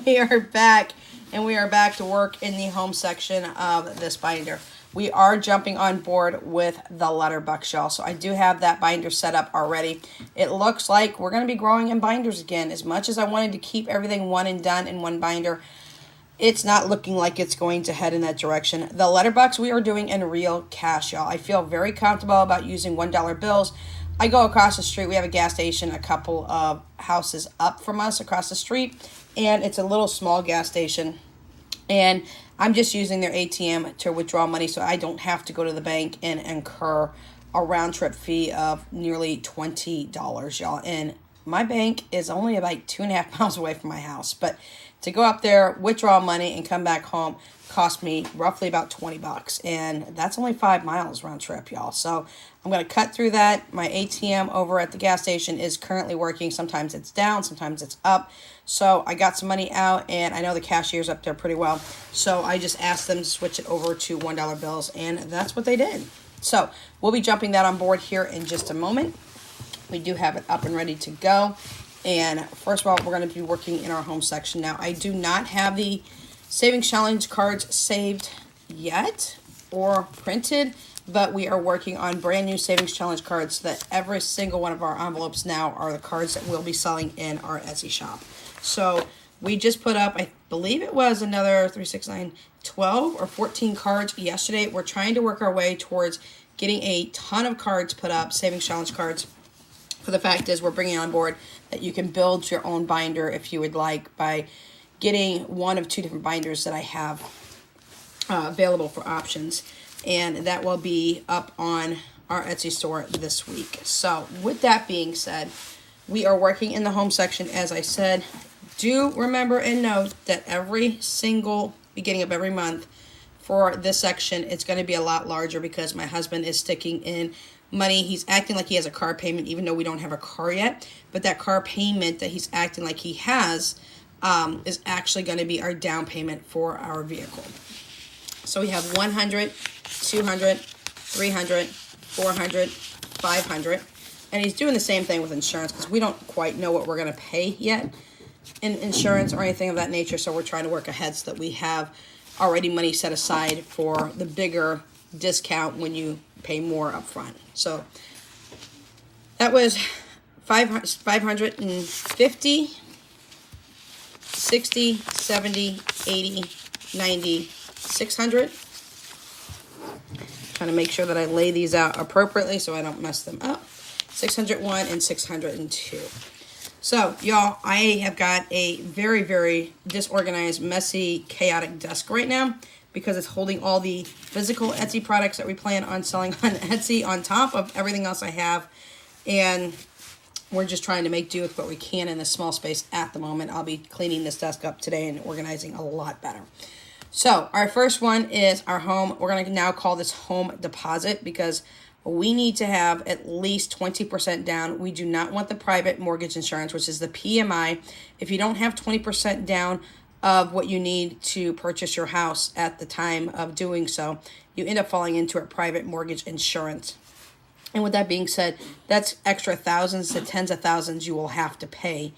we are back, and we are back to work in the home section of this binder. We are jumping on board with the letterbox, y'all. So I do have that binder set up already. It looks like we're going to be growing in binders again. As much as I wanted to keep everything one and done in one binder, it's not looking like it's going to head in that direction. The letterbox we are doing in real cash, y'all. I feel very comfortable about using $1 bills. I go across the street. We have a gas station a couple of houses up from us across the street, and it's a little small gas station. And I'm just using their ATM to withdraw money so I don't have to go to the bank and incur a round trip fee of nearly $20, y'all. And my bank is only about 2.5 miles away from my house. But to go up there, withdraw money, and come back home cost me roughly about $20. And that's only 5 miles round trip, y'all. So I'm going to cut through that. My ATM over at the gas station is currently working. Sometimes it's down, sometimes it's up. So I got some money out, and I know the cashier's up there pretty well. So I just asked them to switch it over to $1 bills, and that's what they did. So we'll be jumping that on board here in just a moment. We do have it up and ready to go. And first of all, we're going to be working in our home section. Now, I do not have the Savings Challenge cards saved yet or printed, but we are working on brand new Savings Challenge cards so that every single one of our envelopes now are the cards that we'll be selling in our Etsy shop. So we just put up, I believe it was another 3, 6, 9, 12 or 14 cards yesterday. We're trying to work our way towards getting a ton of cards put up, Savings Challenge cards. For the fact is, we're bringing on board that you can build your own binder if you would like by getting one of 2 different binders that I have available for options. And that will be up on our Etsy store this week. So with that being said, we are working in the home section, as I said. Do remember and note that every single beginning of every month for this section, it's going to be a lot larger because my husband is sticking in money. He's acting like he has a car payment, even though we don't have a car yet. But that car payment that he's acting like he has is actually going to be our down payment for our vehicle. So we have 100, 200, 300, 400, 500. And he's doing the same thing with insurance because we don't quite know what we're going to pay yet in insurance or anything of that nature. So we're trying to work ahead so that we have already money set aside for the bigger discount when you pay more up front. So that was 550, 60, 70, 80, 90, 600. Trying to make sure that I lay these out appropriately so I don't mess them up. 601 and 602. So, y'all, I have got a very, very disorganized, messy, chaotic desk right now because it's holding all the physical Etsy products that we plan on selling on Etsy on top of everything else I have. And we're just trying to make do with what we can in this small space at the moment. I'll be cleaning this desk up today and organizing a lot better. So, our first one is our home. We're going to now call this home deposit because we need to have at least 20% down. We do not want the private mortgage insurance, which is the PMI. If you don't have 20% down of what you need to purchase your house at the time of doing so, you end up falling into a private mortgage insurance. And with that being said, that's extra thousands to tens of thousands you will have to pay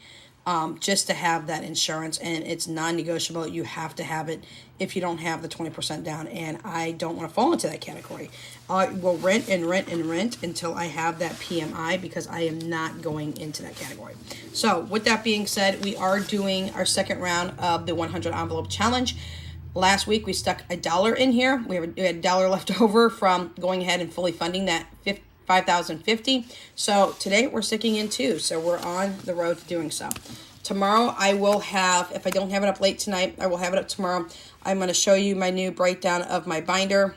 just to have that insurance, and it's non-negotiable. You have to have it if you don't have the 20% down, and I don't want to fall into that category. I will rent and rent and rent until I have that PMI because I am not going into that category. So with that being said, we are doing our second round of the 100 envelope challenge. Last week we stuck $1 in here. We had $1 left over from going ahead and fully funding that $5,050. So today we're sticking in 2. So we're on the road to doing so. Tomorrow I will have, if I don't have it up late tonight, I will have it up tomorrow. I'm going to show you my new breakdown of my binder.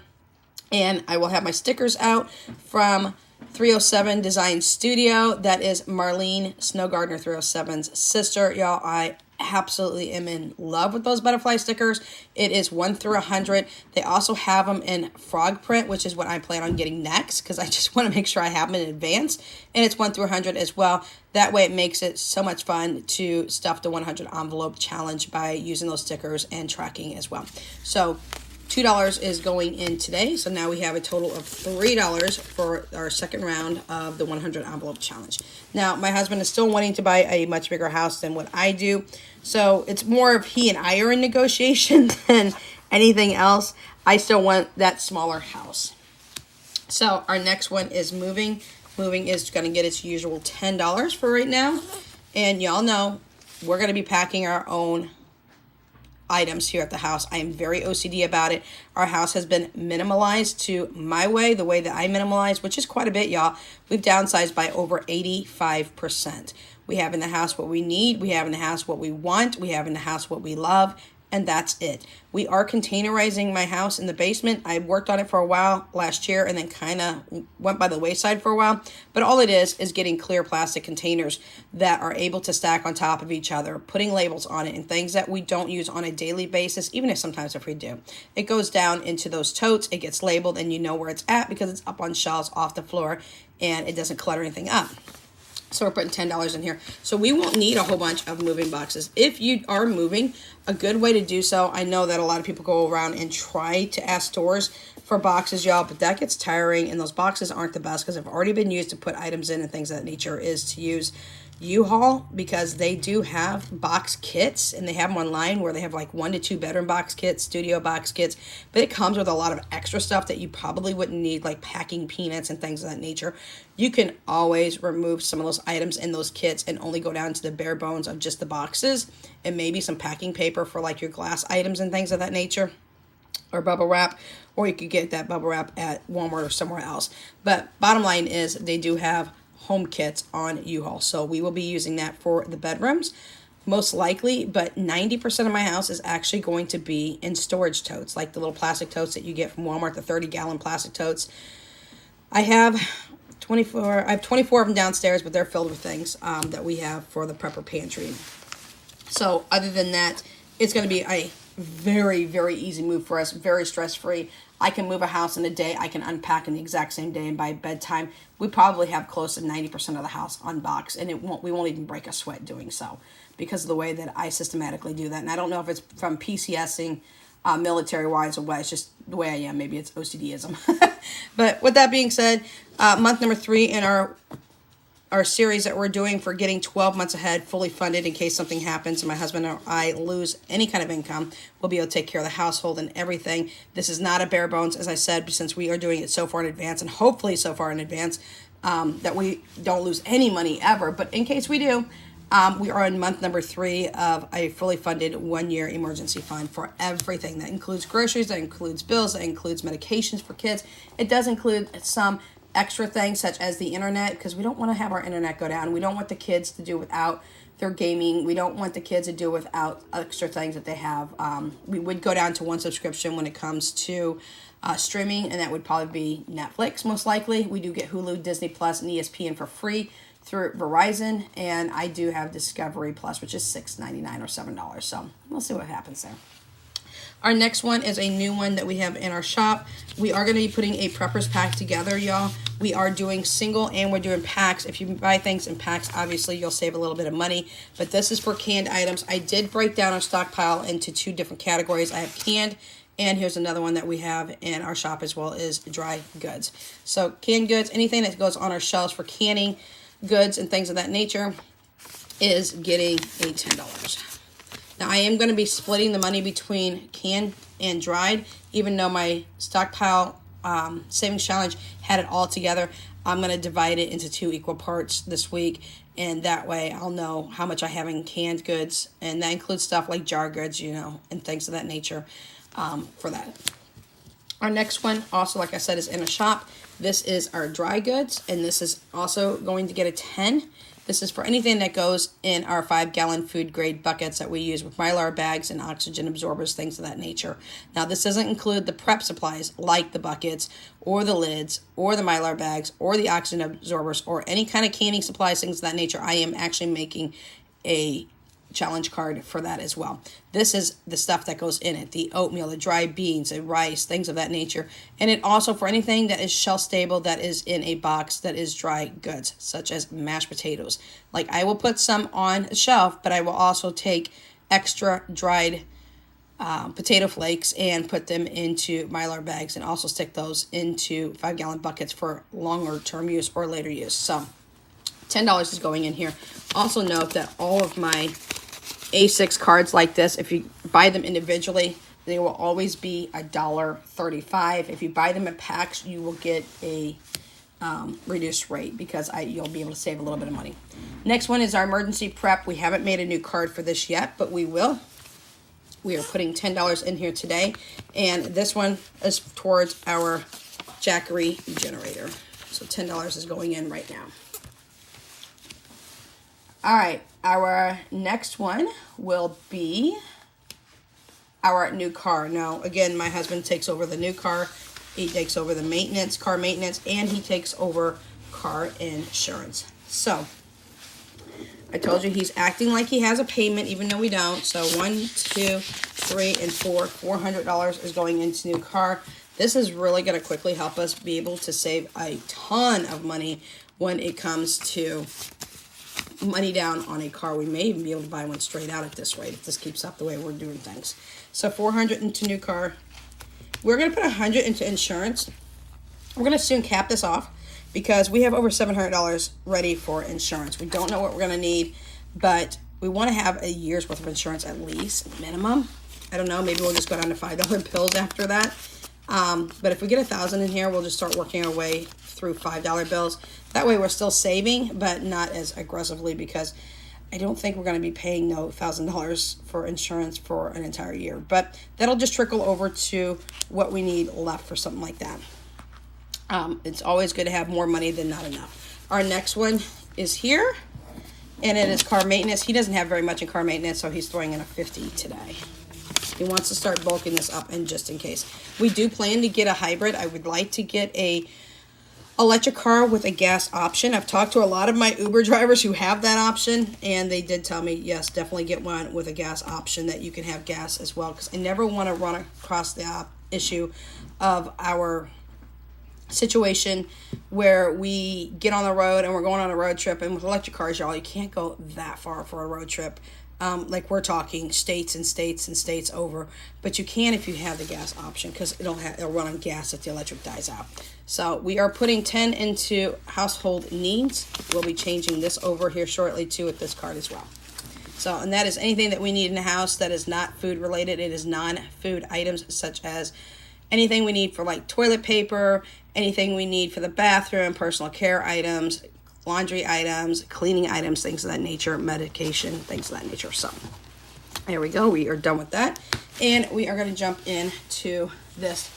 And I will have my stickers out from 307 Design Studio. That is Marlene Snowgardner 307's sister. Y'all, I absolutely am in love with those butterfly stickers. It is 1 through 100. They also have them in frog print, which is what I plan on getting next because I just want to make sure I have them in advance. And it's 1 through 100 as well. That way it makes it so much fun to stuff the 100 envelope challenge by using those stickers and tracking as well. So $2 is going in today. So now we have a total of $3 for our second round of the 100 envelope challenge. Now, my husband is still wanting to buy a much bigger house than what I do. So it's more of he and I are in negotiation than anything else. I still want that smaller house. So our next one is moving. Moving is going to get its usual $10 for right now. And y'all know we're going to be packing our own items here at the house. I am very OCD about it. Our house has been minimalized to my way, the way that I minimalize, which is quite a bit, y'all. We've downsized by over 85%. We have in the house what we need. We have in the house what we want. We have in the house what we love. And that's it. We are containerizing my house in the basement. I worked on it for a while last year and then kind of went by the wayside for a while. But all it is getting clear plastic containers that are able to stack on top of each other, putting labels on it and things that we don't use on a daily basis, even if sometimes if we do. It goes down into those totes, it gets labeled, and you know where it's at because it's up on shelves off the floor and it doesn't clutter anything up. So we're putting $10 in here. So we won't need a whole bunch of moving boxes. If you are moving, a good way to do so, I know that a lot of people go around and try to ask stores for boxes, y'all, but that gets tiring and those boxes aren't the best because they've already been used to put items in and things of that nature, is to use U-Haul because they do have box kits and they have them online where they have like 1 to 2 bedroom box kits, studio box kits, but it comes with a lot of extra stuff that you probably wouldn't need, like packing peanuts and things of that nature. You can always remove some of those items in those kits and only go down to the bare bones of just the boxes and maybe some packing paper for like your glass items and things of that nature, or bubble wrap, or you could get that bubble wrap at Walmart or somewhere else. But bottom line is they do have home kits on U-Haul. So we will be using that for the bedrooms, most likely, but 90% of my house is actually going to be in storage totes, like the little plastic totes that you get from Walmart, the 30-gallon plastic totes. I have 24 of them downstairs, but they're filled with things that we have for the prepper pantry. So other than that, it's going to be a very, very easy move for us, very stress-free. I can move a house in a day. I can unpack in the exact same day, and by bedtime, we probably have close to 90% of the house unboxed, and we won't even break a sweat doing so because of the way that I systematically do that. And I don't know if it's from PCSing military-wise or what. It's just the way I am. Maybe it's OCDism. But with that being said, month number 3 in our series that we're doing for getting 12 months ahead fully funded in case something happens and my husband or I lose any kind of income, we'll be able to take care of the household and everything. This is not a bare bones, as I said, since we are doing it so far in advance and hopefully so far in advance that we don't lose any money ever. But in case we do, we are in month number 3 of a fully funded 1-year emergency fund for everything. That includes groceries, that includes bills, that includes medications for kids. It does include some extra things such as the internet, because we don't want to have our internet go down. We don't want the kids to do without their gaming. We don't want the kids to do without extra things that they have. We would go down to 1 subscription when it comes to streaming, and that would probably be Netflix most likely. We do get Hulu, Disney Plus, and ESPN for free through Verizon, and I do have Discovery Plus, which is $6.99 or $7. So we'll see what happens there. Our next one is a new one that we have in our shop. We are going to be putting a preppers pack together, y'all. We are doing single and we're doing packs. If you buy things in packs, obviously you'll save a little bit of money. But this is for canned items. I did break down our stockpile into 2 different categories. I have canned, and here's another one that we have in our shop as well, is dry goods. So canned goods, anything that goes on our shelves for canning goods and things of that nature, is getting a $10. Now, I am going to be splitting the money between canned and dried, even though my stockpile savings challenge had it all together. I'm going to divide it into 2 equal parts this week, and that way I'll know how much I have in canned goods, and that includes stuff like jar goods, you know, and things of that nature for that. Our next one, also, like I said, is in a shop. This is our dry goods, and this is also going to get a 10. This is for anything that goes in our 5-gallon food grade buckets that we use with Mylar bags and oxygen absorbers, things of that nature. Now, this doesn't include the prep supplies like the buckets or the lids or the Mylar bags or the oxygen absorbers or any kind of canning supplies, things of that nature. I am actually making a challenge card for that as well. This is the stuff that goes in it, the oatmeal, the dry beans, the rice, things of that nature. And it also for anything that is shelf stable that is in a box that is dry goods, such as mashed potatoes. Like, I will put some on a shelf, but I will also take extra dried potato flakes and put them into Mylar bags, and also stick those into 5-gallon buckets for longer term use or later use. So $10 is going in here. Also note that all of my A6 cards like this, if you buy them individually, they will always be $1.35. If you buy them in packs, you will get a reduced rate, because you'll be able to save a little bit of money. Next one is our emergency prep. We haven't made a new card for this yet, but we will. We are putting $10 in here today, and this one is towards our Jackery generator. So $10 is going in right now. All right, our next one will be our new car. Now, again, my husband takes over the new car. He takes over the maintenance, car maintenance, and he takes over car insurance. So I told you he's acting like he has a payment, even though we don't. So 1, 2, 3, and 4, $400 is going into new car. This is really going to quickly help us be able to save a ton of money when it comes to money down on a car. We may even be able to buy one straight out at this rate if this keeps up the way we're doing things. So $400 into new car. We're going to put $100 into insurance. We're going to soon cap this off, because we have over $700 ready for insurance. We don't know what we're going to need, but we want to have a year's worth of insurance at least, minimum. I don't know, maybe we'll just go down to $5 bills after that. But if we get $1,000 in here, we'll just start working our way through $5 bills. That way we're still saving, but not as aggressively, because I don't think we're going to be paying no $1,000 for insurance for an entire year. But that'll just trickle over to what we need left for something like that. It's always good to have more money than not enough. Our next one is here, and it is car maintenance. He doesn't have very much in car maintenance, so he's throwing in a 50 today. He wants to start bulking this up, and just in case. We do plan to get a hybrid. I would like to get a electric car with a gas option. I've talked to a lot of my Uber drivers who have that option, and they did tell me, yes, definitely get one with a gas option that you can have gas as well, because I never want to run across the issue of our situation where we get on the road and we're going on a road trip, and with electric cars, y'all, you can't go that far for a road trip. Like we're talking states and states and states over, but you can if you have the gas option, because it'll run on gas if the electric dies out. So we are putting 10 into household needs. We'll be changing this over here shortly too with this card as well. So, and that is anything that we need in the house that is not food related. It is non-food items, such as anything we need for like toilet paper, anything we need for the bathroom, personal care items, laundry items, cleaning items, things of that nature, medication, things of that nature. So there we go. We are done with that. And we are going to jump into this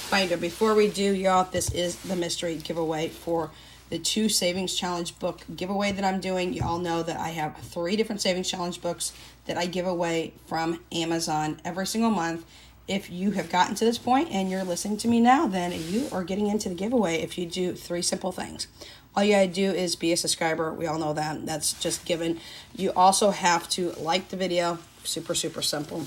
binder. Before we do, y'all, this is the mystery giveaway for the 2 Savings Challenge book giveaway that I'm doing. You all know that I have 3 different Savings Challenge books that I give away from Amazon every single month. If you have gotten to this point and you're listening to me now, then you are getting into the giveaway if you do 3 simple things. All you gotta do is be a subscriber. We all know that. That's just given. You also have to like the video. Super, super simple.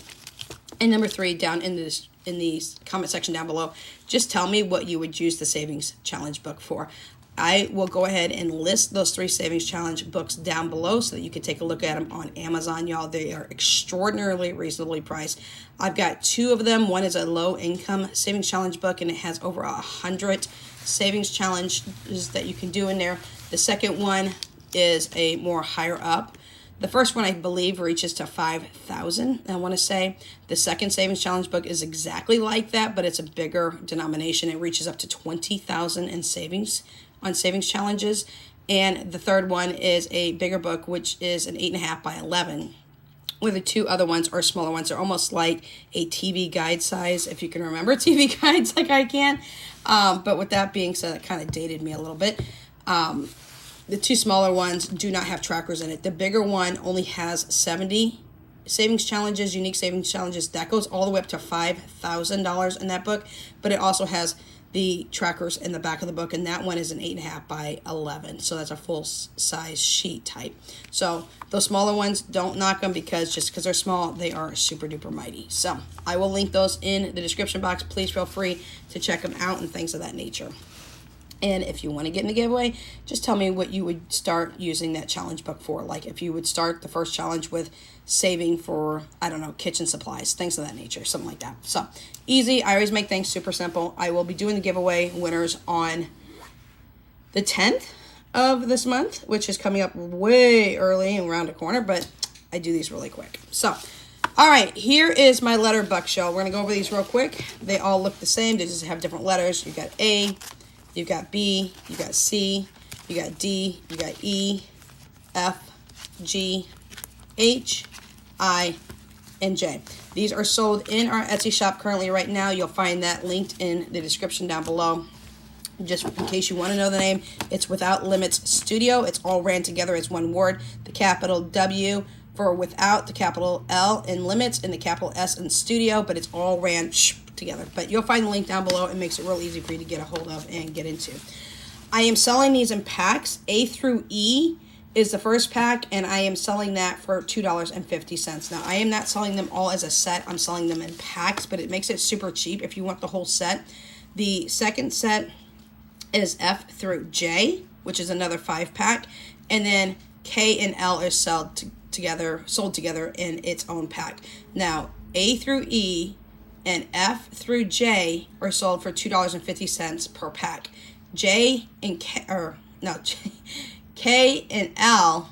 And number 3, down in the comment section down below, just tell me what you would use the Savings Challenge book for. I will go ahead and list those 3 Savings Challenge books down below so that you can take a look at them on Amazon, y'all. They are extraordinarily reasonably priced. I've got 2 of them. One is a low-income Savings Challenge book, and it has over 100 Savings Challenges that you can do in there. The second one is a more higher up. The first one, I believe, reaches to 5,000. I want to say the second Savings Challenge book is exactly like that, but it's a bigger denomination. It reaches up to 20,000 in savings on Savings Challenges. And the third one is a bigger book, which is an 8.5 by 11. Where the 2 other ones are smaller ones. They're almost like a TV guide size, if you can remember TV guides like I can. But with that being said, it kind of dated me a little bit. The 2 smaller ones do not have trackers in it. The bigger one only has 70 savings challenges, unique savings challenges. That goes all the way up to $5,000 in that book. But it also has the trackers in the back of the book, and that one is an 8.5 by 11. So that's a full size sheet type. So those smaller ones, don't knock them, because just because they're small, they are super duper mighty. So I will link those in the description box. Please feel free to check them out and things of that nature. And if you want to get in the giveaway, just tell me what you would start using that challenge book for. Like if you would start the first challenge with saving for, I don't know, kitchen supplies, things of that nature, something like that. So easy. I always make things super simple. I will be doing the giveaway winners on the 10th of this month, which is coming up way early and around the corner, but I do these really quick. So, all right, here is my letter buck shell. We're going to go over these real quick. They all look the same. They just have different letters. You got A, you've got B, you got C, you got D, you got E, F, G, H, I, and J. These are sold in our Etsy shop currently right now. You'll find that linked in the description down below. Just in case you want to know the name, it's WithoutLimitsStudio. It's all ran together as one word. The capital W for without, the capital L in limits, and the capital S in studio, but it's all ran together. But you'll find the link down below. It makes it real easy for you to get a hold of and get into. I am selling these in packs. A through E is the first pack, and I am selling that for $2.50. Now, I am not selling them all as a set. I'm selling them in packs, but it makes it super cheap if you want the whole set. The second set is F through J, which is another 5-pack, and then K and L are sold together in its own pack. Now, A through E and F through J are sold for $2.50 per pack. K and L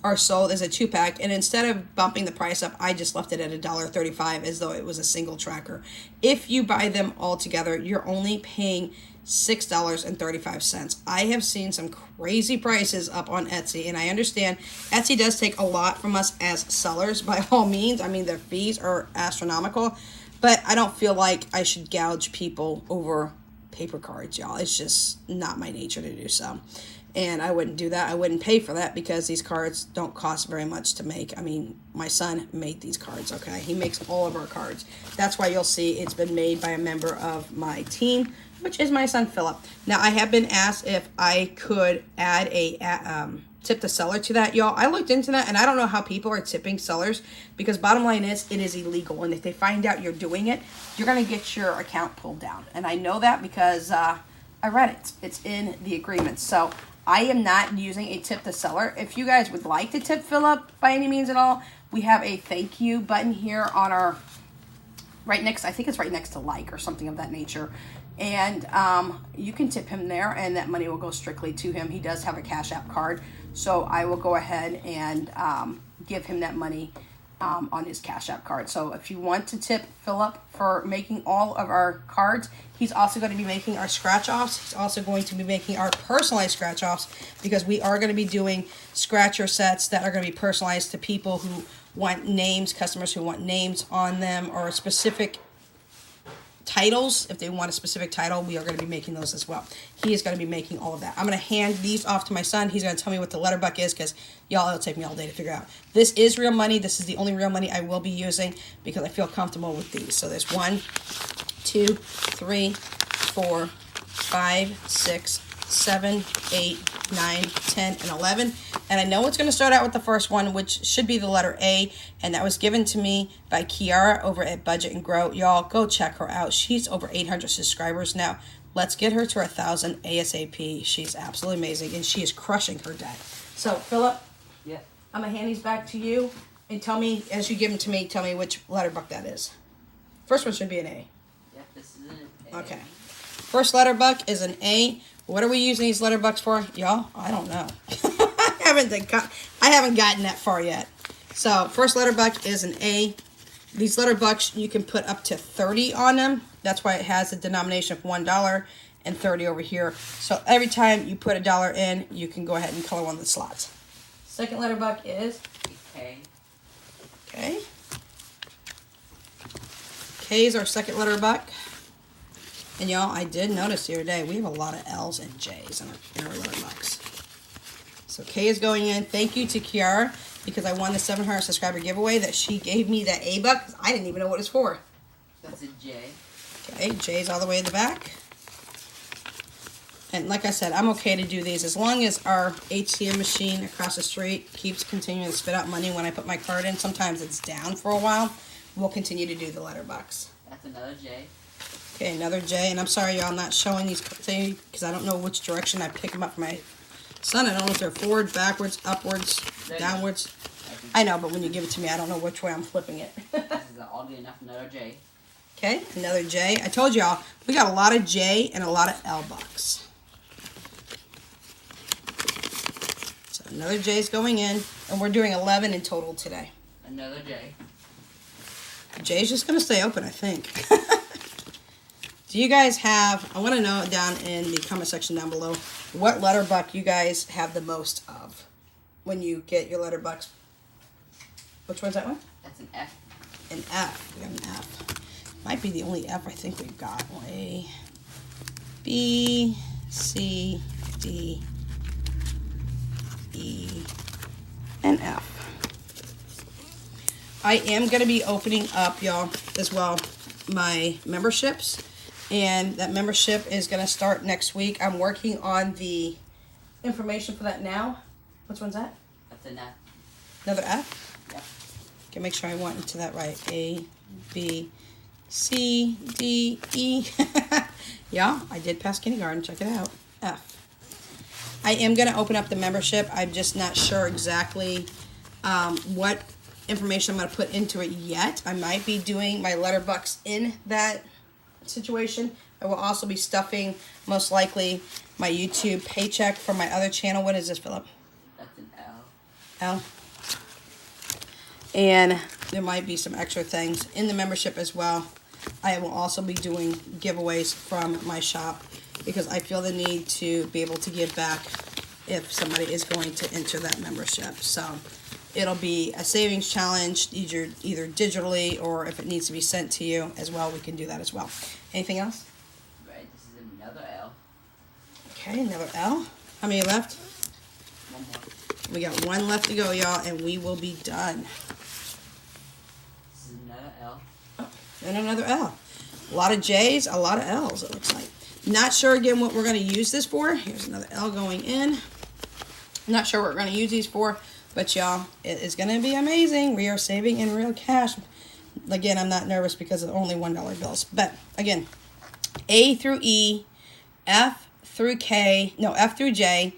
are sold as a 2-pack, and instead of bumping the price up, I just left it at $1.35 as though it was a single tracker. If you buy them all together, you're only paying $6.35. I have seen some crazy prices up on Etsy, and I understand Etsy does take a lot from us as sellers by all means. I mean, their fees are astronomical, but I don't feel like I should gouge people over paper cards, y'all. It's just not my nature to do so. And I wouldn't do that. I wouldn't pay for that because these cards don't cost very much to make. I mean, my son made these cards, okay? He makes all of our cards. That's why you'll see it's been made by a member of my team, which is my son, Philip. Now, I have been asked if I could add a tip the seller to that, y'all. I looked into that, and I don't know how people are tipping sellers because bottom line is it is illegal. And if they find out you're doing it, you're going to get your account pulled down. And I know that because I read it. It's in the agreement. So I am not using a tip the seller. If you guys would like to tip Philip by any means at all, we have a thank you button here on our right next, I think it's right next to like or something of that nature. And you can tip him there, and that money will go strictly to him. He does have a Cash App card, so I will go ahead and give him that money on his Cash App card. So if you want to tip Philip for making all of our cards, he's also going to be making our scratch-offs. He's also going to be making our personalized scratch-offs because we are going to be doing scratcher sets that are going to be personalized to people who want names, customers who want names on them, or specific titles. If they want a specific title, we are going to be making those as well. He is going to be making all of that. I'm going to hand these off to my son. He's going to tell me what the letter buck is because, y'all, it'll take me all day to figure out. This is real money. This is the only real money I will be using because I feel comfortable with these. So there's 1, 2, 3, 4, 5, 6, 7, 8, 9, 10, and 11. And I know it's going to start out with the first one, which should be the letter A, and that was given to me by Kiara over at Budget and Grow. Y'all, go check her out. She's over 800 subscribers now. Let's get her to 1,000 ASAP. She's absolutely amazing, and she is crushing her day. So, Philip, yeah, I'm going to hand these back to you, and tell me, as you give them to me, tell me which letter buck that is. First one should be an A. Yeah, this is an A. Okay. First letter buck is an A. What are we using these letter bucks for, y'all? I don't know. I haven't gotten that far yet. So first letter buck is an A. These letter bucks, you can put up to 30 on them. That's why it has a denomination of $1 and 30 over here. So every time you put $1 in, you can go ahead and color one of the slots. Second letter buck is K. Okay. K is our second letter buck. And y'all, I did notice the other day, we have a lot of L's and J's in our letter bucks. So K is going in. Thank you to Kiara because I won the 700 subscriber giveaway that she gave me that A buck. I didn't even know what it's for. That's a J. Okay, J's all the way in the back. And like I said, I'm okay to do these as long as our ATM machine across the street keeps continuing to spit out money when I put my card in. Sometimes it's down for a while. We'll continue to do the letter bucks. That's another J. Okay, another J, and I'm sorry y'all, I'm not showing these because I don't know which direction I pick them up for my son. I don't know if they're forward, backwards, upwards, downwards. I know, but when you give it to me, I don't know which way I'm flipping it. This is oddly enough another J. Okay, another J. I told y'all, we got a lot of J and a lot of L bucks. So another J is going in, and we're doing 11 in total today. Another J. J's just going to stay open, I think. Do you guys have, I want to know down in the comment section down below, what letter buck you guys have the most of when you get your letter bucks. Which one's that one? That's an F. An F. We got an F. Might be the only F I think we've got. A, B, C, D, E, and F. I am going to be opening up, y'all, as well, my memberships. And that membership is going to start next week. I'm working on the information for that now. Which one's that? That's an F. Another F? Yeah. Okay, make sure I went into that right. A, B, C, D, E. Yeah, I did pass kindergarten. Check it out. F. I am going to open up the membership. I'm just not sure exactly what information I'm going to put into it yet. I might be doing my letterbucks in that situation. I will also be stuffing, most likely, my YouTube paycheck from my other channel. What is this, Philip? That's an L. L. And there might be some extra things in the membership as well. I will also be doing giveaways from my shop because I feel the need to be able to give back if somebody is going to enter that membership. So it'll be a savings challenge, either digitally or if it needs to be sent to you as well, we can do that as well. Anything else? Right, this is another L. Okay, another L. How many left? One more. We got one left to go, y'all, and we will be done. This is another L. And another L. A lot of J's, a lot of L's, it looks like. Not sure, again, what we're going to use this for. Here's another L going in. Not sure what we're going to use these for, but y'all, it is going to be amazing. We are saving in real cash. Again, I'm not nervous because of only $1 bills. But, again, A through E, F through K, no, F through J,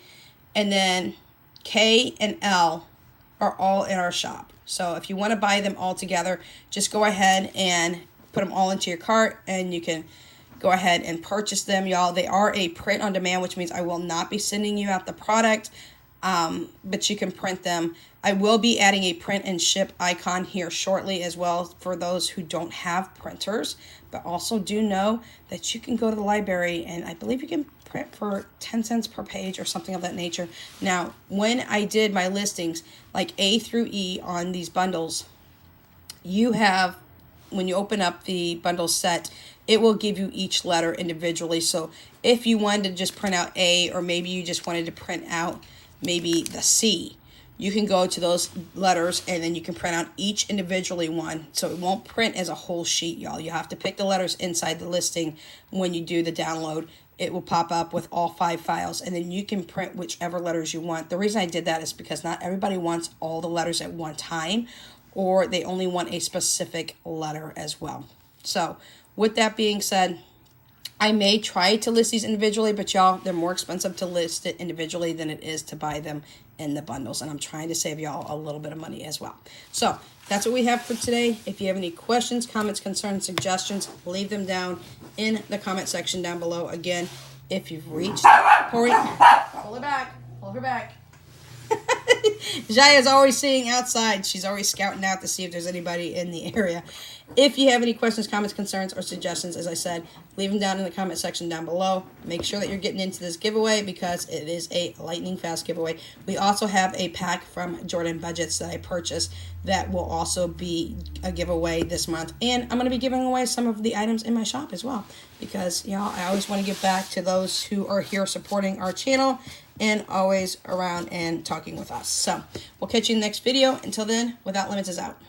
and then K and L are all in our shop. So if you want to buy them all together, just go ahead and put them all into your cart and you can go ahead and purchase them, y'all. They are a print on demand, which means I will not be sending you out the product, but you can print them. I will be adding a print and ship icon here shortly as well for those who don't have printers, but also do know that you can go to the library and I believe you can print for 10 cents per page or something of that nature. Now, when I did my listings, like A through E on these bundles, you have, when you open up the bundle set, it will give you each letter individually. So if you wanted to just print out A, or maybe you just wanted to print out maybe the C, you can go to those letters and then you can print out each individually one. So it won't print as a whole sheet, y'all. You have to pick the letters inside the listing when you do the download. It will pop up with all 5 files and then you can print whichever letters you want. The reason I did that is because not everybody wants all the letters at one time, or they only want a specific letter as well. So with that being said, I may try to list these individually, but y'all, they're more expensive to list it individually than it is to buy them in the bundles. And I'm trying to save y'all a little bit of money as well. So that's what we have for today. If you have any questions, comments, concerns, suggestions, leave them down in the comment section down below. Again, if you've reached the point, pull her back, pull her back. Jaya's always seeing outside. She's always scouting out to see if there's anybody in the area. If you have any questions, comments, concerns, or suggestions, as I said, leave them down in the comment section down below. Make sure that you're getting into this giveaway because it is a lightning fast giveaway. We also have a pack from Jordan Budgets that I purchased that will also be a giveaway this month. And I'm going to be giving away some of the items in my shop as well because, y'all, I always want to give back to those who are here supporting our channel and always around and talking with us. So we'll catch you in the next video. Until then, Without Limits is out.